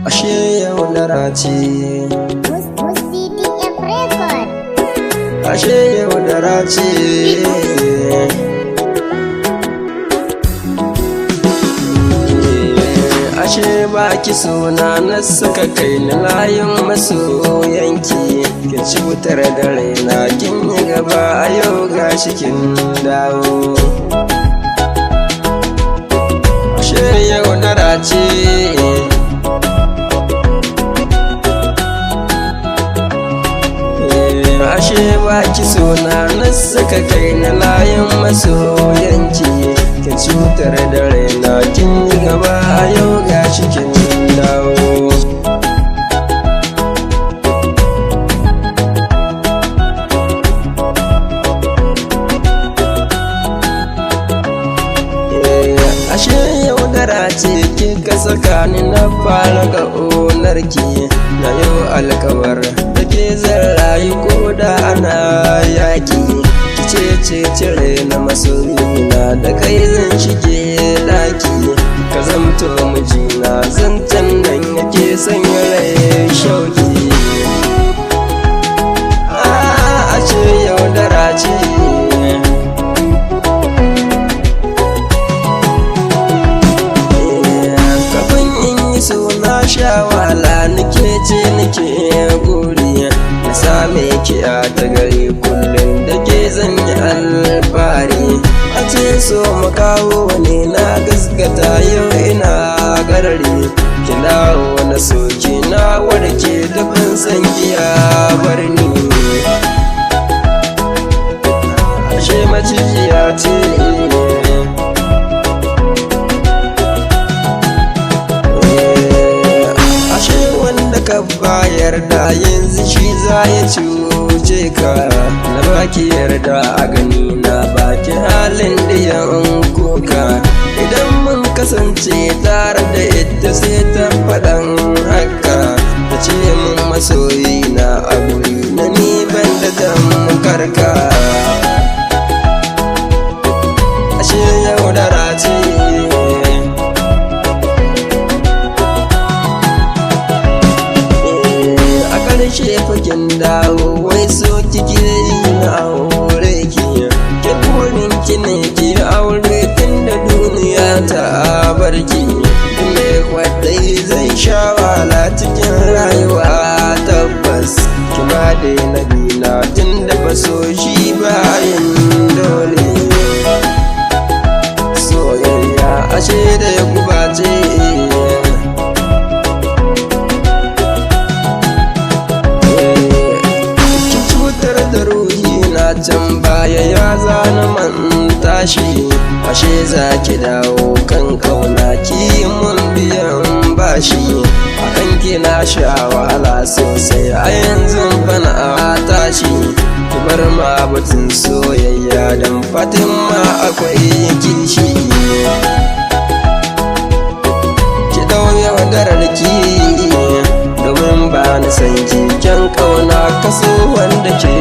ashe yau darace, ashe yau darace. Ashe baki suna na suka kai ni layin masoyanki, kin ci wutar da raina kin yi gaba a yau gashi kin dawo. Ashe yau darace, ashe baki suna na suka kai ni layin masoyanki, kin ci wutar da raina kin yi gaba a yau gashi kin dawo. Ashe yau darace kika saka ni na fara ga onarki, na yau alkawar da ke zan rayu ko da ana yaki. Kice ce cire na masoyina da kai zan shige daki, ka zamto mijina zancen nan yake sanya rai shauki. Ashe yau darace, suna shawala nake ce nake guri, na same ki a ta gari kullum da ke zanyi alfahari. A ce so mu kawo wani na gaskata yau ina garari, ki dawo na soki na warke da ban san giya barni. Ashe macijiya ce, ka bayar da yanzu shi za ya cuce ka. Na baki yarda a gani na baki halin da yan koka, idan mun kasance tare da ita sai ta faɗan haka. Ta ce mun masoyi na a guri na ni ban da tamkarka. Ashe yau darace, ƙarshe fakin dawo wai so kike yi na aure ki. Ki burin ki ne ki aure tun da duniya ta barki. Me kwadai zai sha wahala cikin rayuwa tabbas. Ki ma dai na bina tun da ba so shi bayan dole. Soyayya ashe da ya gubace, can baya ya zana manta shi. Ashe za ki dawo kan kauna ki mun biyan bashi, akan kina sha wahala sosai a yanzu bana a tashi. Ki bar ma batun soyayya dan Fatima akwai kishi. Ki dau yaudarar ki domin ba ni san ki, kyan kauna kaso wanda ke